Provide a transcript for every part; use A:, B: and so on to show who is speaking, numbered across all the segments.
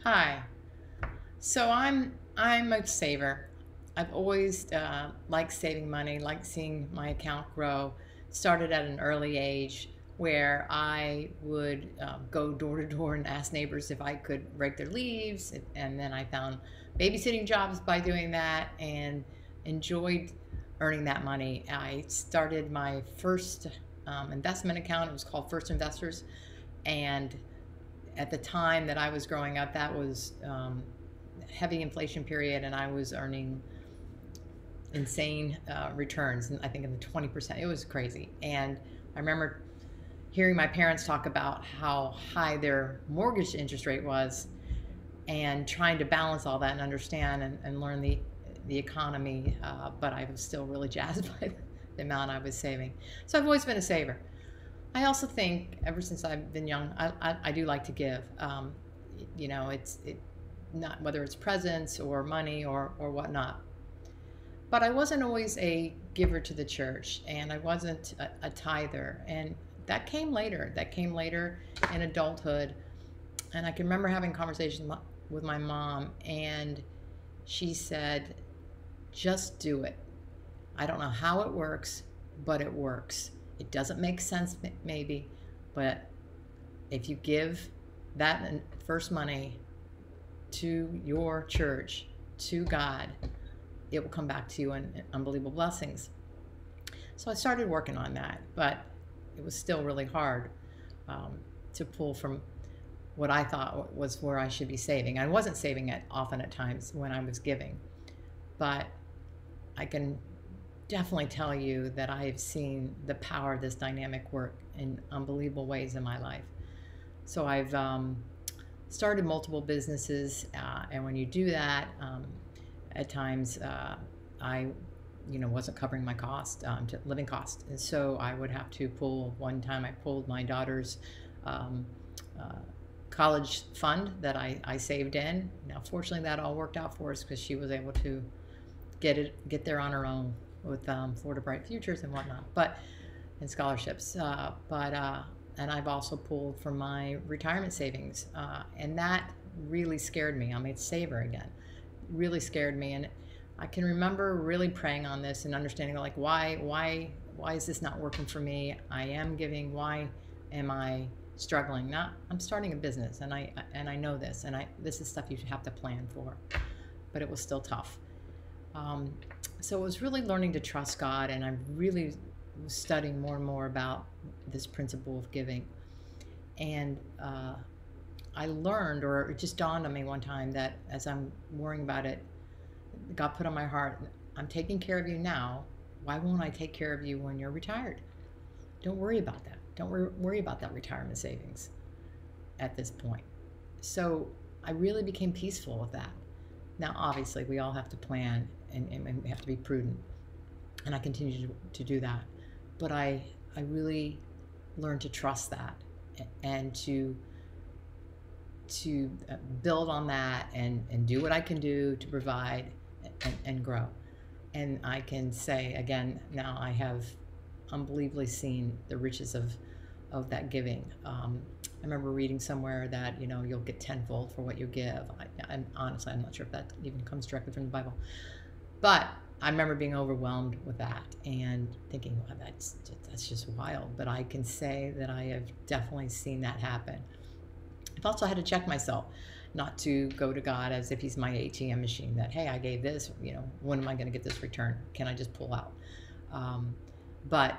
A: Hi. So I'm a saver. I've always liked saving money, liked seeing my account grow. Started at an early age where I would go door to door and ask neighbors if I could rake their leaves, and then I found babysitting jobs by doing that and enjoyed earning that money. I started my first investment account. It was called First Investors, and at the time that I was growing up, that was heavy inflation period, and I was earning insane returns. And I think in the 20%, it was crazy. And I remember hearing my parents talk about how high their mortgage interest rate was, and trying to balance all that and understand and learn the economy. But I was still really jazzed by the amount I was saving. So I've always been a saver. I also think ever since I've been young, I do like to give. It's not whether it's presents or money or whatnot. But I wasn't always a giver to the church, and I wasn't a tither, and that came later. That came later in adulthood, and I can remember having conversations with my mom, and she said, "Just do it. I don't know how it works, but it works. It doesn't make sense, maybe, but if you give that first money to your church, to God, it will come back to you in unbelievable blessings." So I started working on that, but it was still really hard to pull from what I thought was where I should be saving. I wasn't saving it often at times when I was giving, but I can definitely tell you that I have seen the power of this dynamic work in unbelievable ways in my life. So I've started multiple businesses, and when you do that, at times I, wasn't covering my living cost, and so I would have to pull. One time, I pulled my daughter's uh, college fund that I saved in. Now, fortunately, that all worked out for us because she was able to get there on her own with Florida Bright Futures and whatnot, and scholarships. And I've also pulled from my retirement savings, and that really scared me. I'm a saver again. Really scared me, and I can remember really praying on this and understanding, like, why is this not working for me? I am giving. Why am I struggling? Not I'm starting a business, and I know this, and this is stuff you have to plan for, but it was still tough. So it was really learning to trust God, and I really was studying more and more about this principle of giving. And I learned, or it just dawned on me one time, that as I'm worrying about it, God put on my heart, I'm taking care of you now. Why won't I take care of you when you're retired? Don't worry about that. Don't worry about that retirement savings at this point. So I really became peaceful with that. Now, obviously, we all have to plan, and we have to be prudent, and I continue to do that. But I really learned to trust that, and to build on that, and do what I can do to provide and grow. And I can say again, now I have unbelievably seen the riches of that giving. I remember reading somewhere that you'll get tenfold for what you give. And honestly, I'm not sure if that even comes directly from the Bible, but I remember being overwhelmed with that and thinking, well, that's just wild. But I can say that I have definitely seen that happen. I've also had to check myself, not to go to God as if He's my ATM machine. That, hey, I gave this. When am I going to get this return? Can I just pull out? But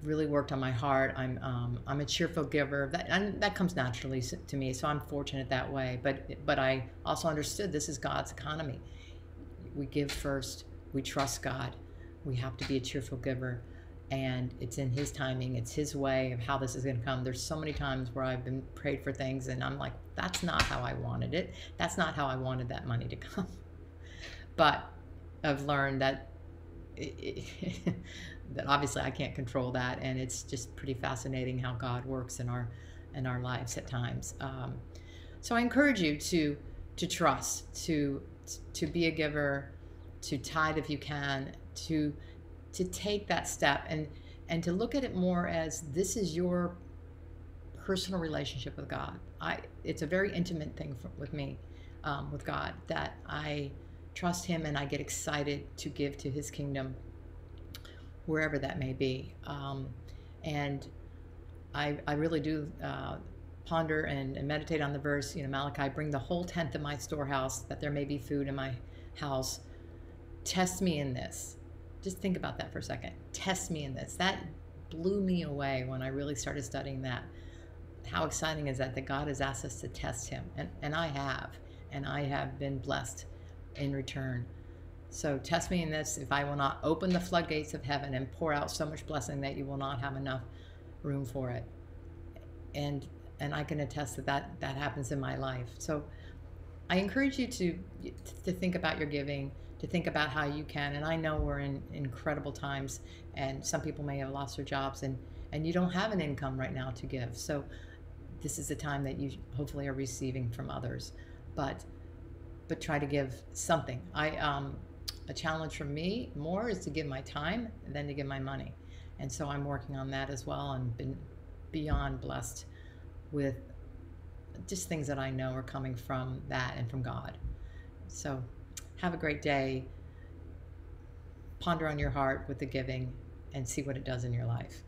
A: really worked on my heart. I'm a cheerful giver. That comes naturally to me, so I'm fortunate that way. But I also understood this is God's economy. We give first. We trust God. We have to be a cheerful giver, and it's in His timing. It's His way of how this is going to come. There's so many times where I've been prayed for things, and I'm like, that's not how I wanted it. That's not how I wanted that money to come. But I've learned that that obviously I can't control that, and it's just pretty fascinating how God works in our lives at times. So I encourage you to trust, to be a giver, to tithe if you can, to take that step, and to look at it more as this is your personal relationship with God. It's a very intimate thing with me, with God, that I trust Him and I get excited to give to His kingdom, wherever that may be. And I really do ponder and meditate on the verse, Malachi, bring the whole tenth of my storehouse, that there may be food in my house. Test me in this. Just think about that for a second. Test me in this. That blew me away when I really started studying that. How exciting is that God has asked us to test Him? And I have been blessed in return. So test me in this, if I will not open the floodgates of heaven and pour out so much blessing that you will not have enough room for it. And I can attest that happens in my life. So I encourage you to think about your giving, to think about how you can. And I know we're in incredible times, and some people may have lost their jobs, and you don't have an income right now to give. So this is the time that you hopefully are receiving from others, but try to give something. A challenge for me more is to give my time than to give my money. And so I'm working on that as well, and been beyond blessed with just things that I know are coming from that and from God. So have a great day. Ponder on your heart with the giving and see what it does in your life.